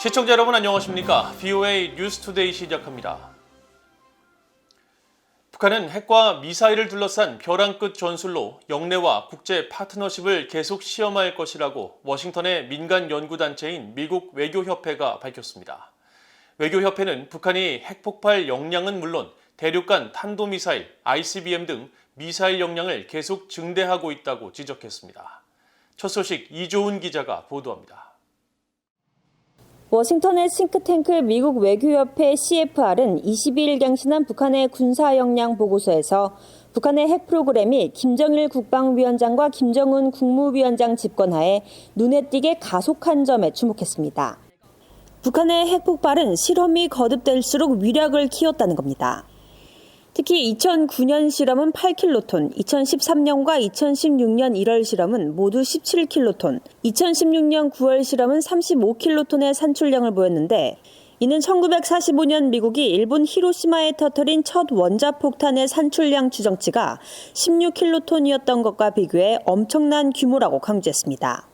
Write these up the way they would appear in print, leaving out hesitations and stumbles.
시청자 여러분 안녕하십니까? VOA 뉴스투데이 시작합니다. 북한은 핵과 미사일을 둘러싼 벼랑 끝 전술로 영내와 국제 파트너십을 계속 시험할 것이라고 워싱턴의 민간 연구단체인 미국 외교협회가 밝혔습니다. 외교협회는 북한이 핵폭발 역량은 물론 대륙간 탄도미사일, ICBM 등 미사일 역량을 계속 증대하고 있다고 지적했습니다. 첫 소식 이조은 기자가 보도합니다. 워싱턴의 싱크탱크 미국 외교협회 CFR은 22일 경신한 북한의 군사 역량 보고서에서 북한의 핵 프로그램이 김정일 국방위원장과 김정은 국무위원장 집권하에 눈에 띄게 가속한 점에 주목했습니다. 북한의 핵 폭발은 실험이 거듭될수록 위력을 키웠다는 겁니다. 특히 2009년 실험은 8킬로톤, 2013년과 2016년 1월 실험은 모두 17킬로톤, 2016년 9월 실험은 35킬로톤의 산출량을 보였는데 이는 1945년 미국이 일본 히로시마에 터뜨린 첫 원자폭탄의 산출량 추정치가 16킬로톤이었던 것과 비교해 엄청난 규모라고 강조했습니다.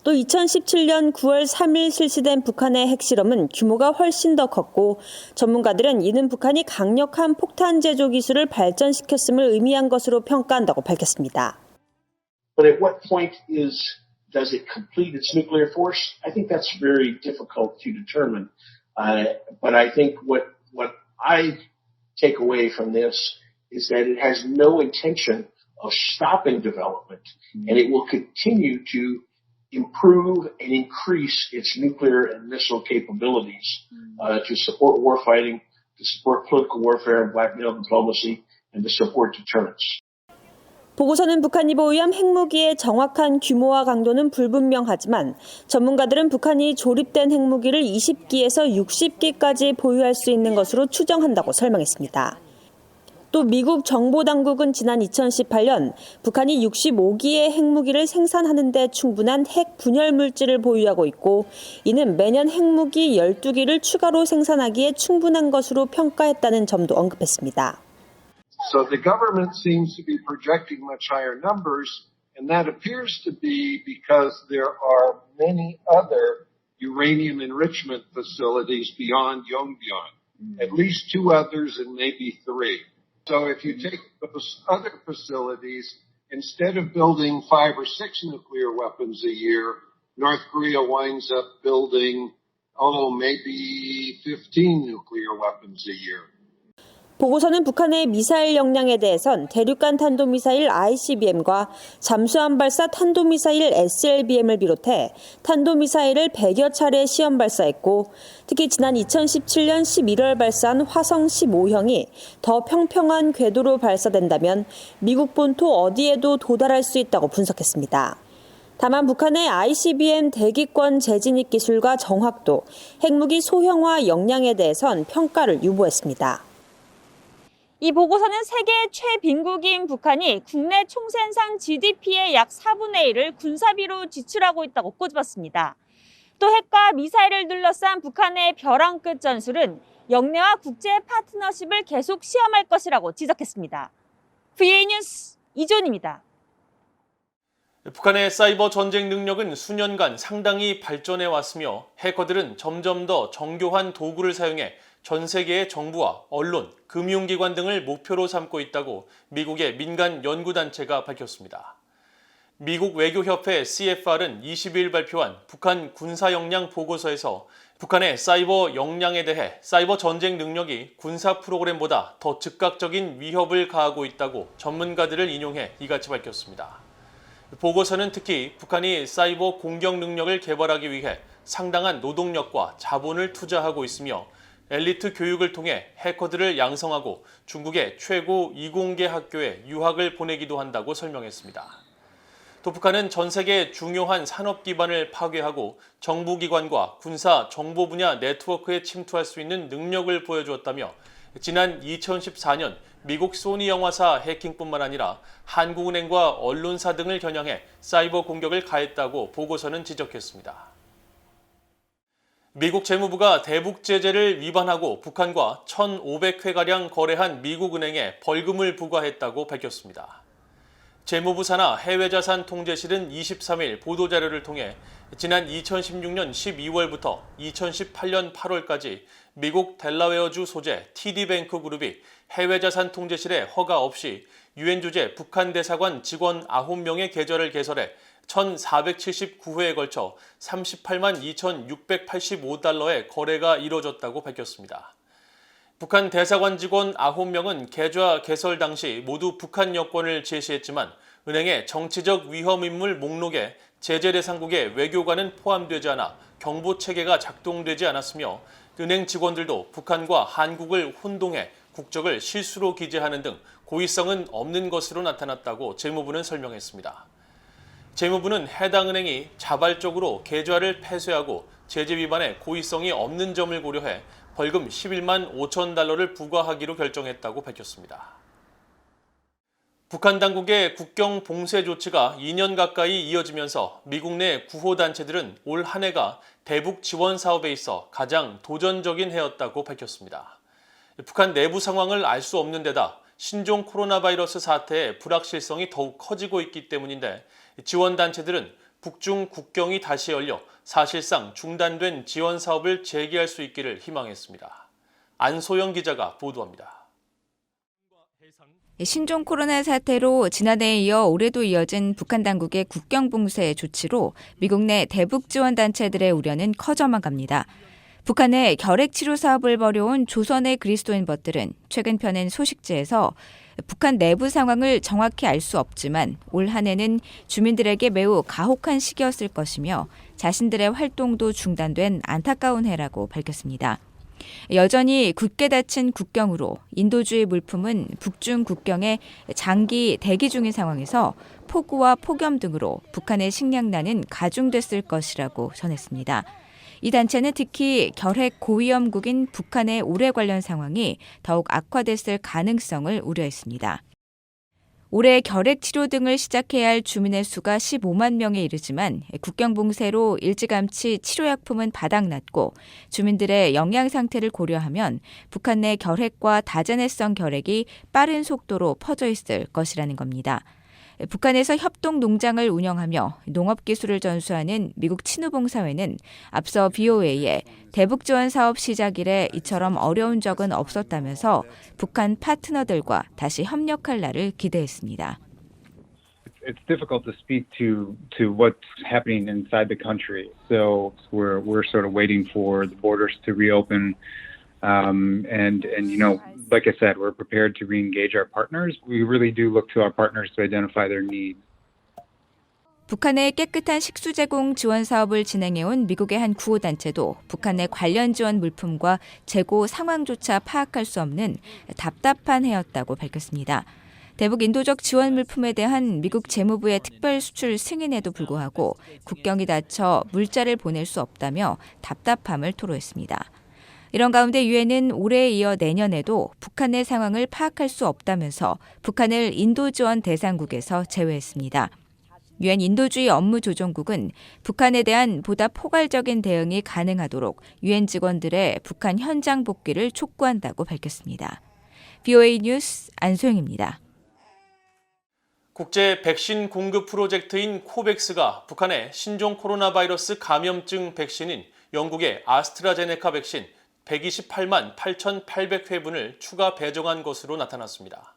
또 2017년 9월 3일 실시된 북한의 핵실험은 규모가 훨씬 더 컸고 전문가들은 이는 북한이 강력한 폭탄 제조 기술을 발전시켰음을 의미한 것으로 평가한다고 밝혔습니다. But at what point does it complete its nuclear force? I think that's very difficult to determine. But I think what I take away from this is that it has no intention of stopping development, and it will continue to improve and increase its nuclear and missile capabilities to support warfighting, to support political warfare and blackmail diplomacy, and to support deterrence. 보고서는 북한이 보유한 핵무기의 정확한 규모와 강도는 불분명하지만 전문가들은 북한이 조립된 핵무기를 20기에서 60기까지 보유할 수 있는 것으로 추정한다고 설명했습니다. 또 미국 정보당국은 지난 2018년 북한이 65기의 핵무기를 생산하는 데 충분한 핵 분열 물질을 보유하고 있고 이는 매년 핵무기 12기를 추가로 생산하기에 충분한 것으로 평가했다는 점도 언급했습니다. So the government seems to be projecting much higher numbers, and that appears to be because there are many other uranium enrichment facilities beyond Yongbyon, at least 2 others and maybe 3. So if you take those other facilities, instead of building 5 or 6 nuclear weapons a year, North Korea winds up building, maybe 15 nuclear weapons a year. 보고서는 북한의 미사일 역량에 대해선 대륙간 탄도미사일 ICBM과 잠수함 발사 탄도미사일 SLBM을 비롯해 탄도미사일을 100여 차례 시험 발사했고 특히 지난 2017년 11월 발사한 화성 15형이 더 평평한 궤도로 발사된다면 미국 본토 어디에도 도달할 수 있다고 분석했습니다. 다만 북한의 ICBM 대기권 재진입 기술과 정확도, 핵무기 소형화 역량에 대해선 평가를 유보했습니다. 이 보고서는 세계 최빈국인 북한이 국내 총생산 GDP의 약 4분의 1을 군사비로 지출하고 있다고 꼬집었습니다. 또 핵과 미사일을 둘러싼 북한의 벼랑 끝 전술은 영내와 국제 파트너십을 계속 시험할 것이라고 지적했습니다. VOA 뉴스 이조은입니다. 북한의 사이버 전쟁 능력은 수년간 상당히 발전해 왔으며 해커들은 점점 더 정교한 도구를 사용해 전 세계의 정부와 언론, 금융기관 등을 목표로 삼고 있다고 미국의 민간 연구단체가 밝혔습니다. 미국 외교협회 CFR은 22일 발표한 북한 군사 역량 보고서에서 북한의 사이버 역량에 대해 사이버 전쟁 능력이 군사 프로그램보다 더 즉각적인 위협을 가하고 있다고 전문가들을 인용해 이같이 밝혔습니다. 보고서는 특히 북한이 사이버 공격 능력을 개발하기 위해 상당한 노동력과 자본을 투자하고 있으며 엘리트 교육을 통해 해커들을 양성하고 중국의 최고 이공계 학교에 유학을 보내기도 한다고 설명했습니다. 또 북한은 전 세계 중요한 산업 기반을 파괴하고 정부기관과 군사 정보 분야 네트워크에 침투할 수 있는 능력을 보여주었다며 지난 2014년 미국 소니 영화사 해킹뿐만 아니라 한국은행과 언론사 등을 겨냥해 사이버 공격을 가했다고 보고서는 지적했습니다. 미국 재무부가 대북 제재를 위반하고 북한과 1,500회가량 거래한 미국 은행에 벌금을 부과했다고 밝혔습니다. 재무부 산하 해외자산 통제실은 23일 보도자료를 통해 지난 2016년 12월부터 2018년 8월까지 미국 델라웨어주 소재 TD뱅크 그룹이 해외자산 통제실에 허가 없이 유엔 주재 북한 대사관 직원 9명의 계좌를 개설해 1,479회에 걸쳐 38만 2,685달러의 거래가 이뤄졌다고 밝혔습니다. 북한 대사관 직원 9명은 계좌 개설 당시 모두 북한 여권을 제시했지만 은행의 정치적 위험 인물 목록에 제재 대상국의 외교관은 포함되지 않아 경보 체계가 작동되지 않았으며 은행 직원들도 북한과 한국을 혼동해 국적을 실수로 기재하는 등 고의성은 없는 것으로 나타났다고 재무부는 설명했습니다. 재무부는 해당 은행이 자발적으로 계좌를 폐쇄하고 제재 위반에 고의성이 없는 점을 고려해 벌금 11만 5천 달러를 부과하기로 결정했다고 밝혔습니다. 북한 당국의 국경 봉쇄 조치가 2년 가까이 이어지면서 미국 내 구호단체들은 올 한 해가 대북 지원 사업에 있어 가장 도전적인 해였다고 밝혔습니다. 북한 내부 상황을 알 수 없는 데다 신종 코로나 바이러스 사태의 불확실성이 더욱 커지고 있기 때문인데 지원단체들은 북중 국경이 다시 열려 사실상 중단된 지원 사업을 재개할 수 있기를 희망했습니다. 안소영 기자가 보도합니다. 신종 코로나 사태로 지난해에 이어 올해도 이어진 북한 당국의 국경 봉쇄 조치로 미국 내 대북 지원 단체들의 우려는 커져만 갑니다. 북한의 결핵 치료 사업을 벌여온 조선의 그리스도인벗들은 최근 펴낸 소식지에서 북한 내부 상황을 정확히 알 수 없지만 올 한 해는 주민들에게 매우 가혹한 시기였을 것이며 자신들의 활동도 중단된 안타까운 해라고 밝혔습니다. 여전히 굳게 닫힌 국경으로 인도주의 물품은 북중 국경에 장기 대기 중인 상황에서 폭우와 폭염 등으로 북한의 식량난은 가중됐을 것이라고 전했습니다. 이 단체는 특히 결핵 고위험국인 북한의 올해 관련 상황이 더욱 악화됐을 가능성을 우려했습니다. 올해 결핵 치료 등을 시작해야 할 주민의 수가 15만 명에 이르지만 국경 봉쇄로 일찌감치 치료약품은 바닥났고 주민들의 영양 상태를 고려하면 북한 내 결핵과 다자내성 결핵이 빠른 속도로 퍼져 있을 것이라는 겁니다. 북한에서 협동 농장을 운영하며 농업 기술을 전수하는 미국 친우봉사회는 앞서 BOA에 대북 지원 사업 시작 이래 이처럼 어려운 적은 없었다면서 북한 파트너들과 다시 협력할 날을 기대했습니다. It's difficult to speak to what's happening inside the country. So we're sort of waiting for the borders to reopen. And you know, like I said, we're prepared to re-engage our partners. We really do look to our partners to identify their needs. 북한의 깨끗한 식수 제공 지원 사업을 진행해온 미국의 한 구호단체도 북한의 관련 지원 물품과 재고 상황조차 파악할 수 없는 답답한 해였다고 밝혔습니다. 대북 인도적 지원 물품에 대한 미국 재무부의 특별 수출 승인에도 불구하고 국경이 닫혀 물자를 보낼 수 없다며 답답함을 토로했습니다. 이런 가운데 유엔은 올해에 이어 내년에도 북한의 상황을 파악할 수 없다면서 북한을 인도 지원 대상국에서 제외했습니다. 유엔 인도주의 업무조정국은 북한에 대한 보다 포괄적인 대응이 가능하도록 유엔 직원들의 북한 현장 복귀를 촉구한다고 밝혔습니다. BOA 뉴스 안소영입니다. 국제 백신 공급 프로젝트인 코백스가 북한의 신종 코로나 바이러스 감염증 백신인 영국의 아스트라제네카 백신 128만 8,800회분을 추가 배정한 것으로 나타났습니다.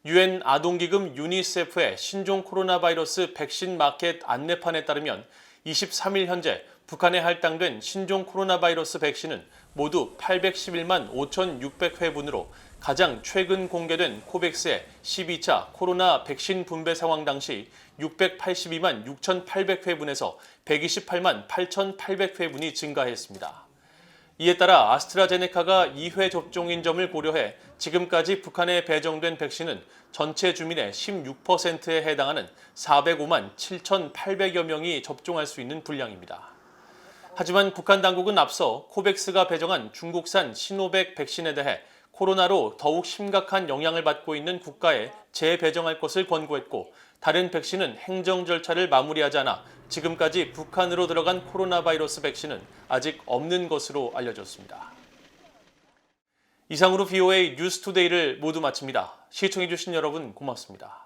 유엔 아동기금 유니세프의 신종 코로나 바이러스 백신 마켓 안내판에 따르면 23일 현재 북한에 할당된 신종 코로나 바이러스 백신은 모두 811만 5,600회분으로 가장 최근 공개된 코백스의 12차 코로나 백신 분배 상황 당시 682만 6,800회분에서 128만 8,800회분이 증가했습니다. 이에 따라 아스트라제네카가 2회 접종인 점을 고려해 지금까지 북한에 배정된 백신은 전체 주민의 16%에 해당하는 405만 7,800여 명이 접종할 수 있는 분량입니다. 하지만 북한 당국은 앞서 코백스가 배정한 중국산 시노백 백신에 대해 코로나로 더욱 심각한 영향을 받고 있는 국가에 재배정할 것을 권고했고 다른 백신은 행정 절차를 마무리하지 않아 지금까지 북한으로 들어간 코로나 바이러스 백신은 아직 없는 것으로 알려졌습니다. 이상으로 BOA 뉴스투데이를 모두 마칩니다. 시청해주신 여러분 고맙습니다.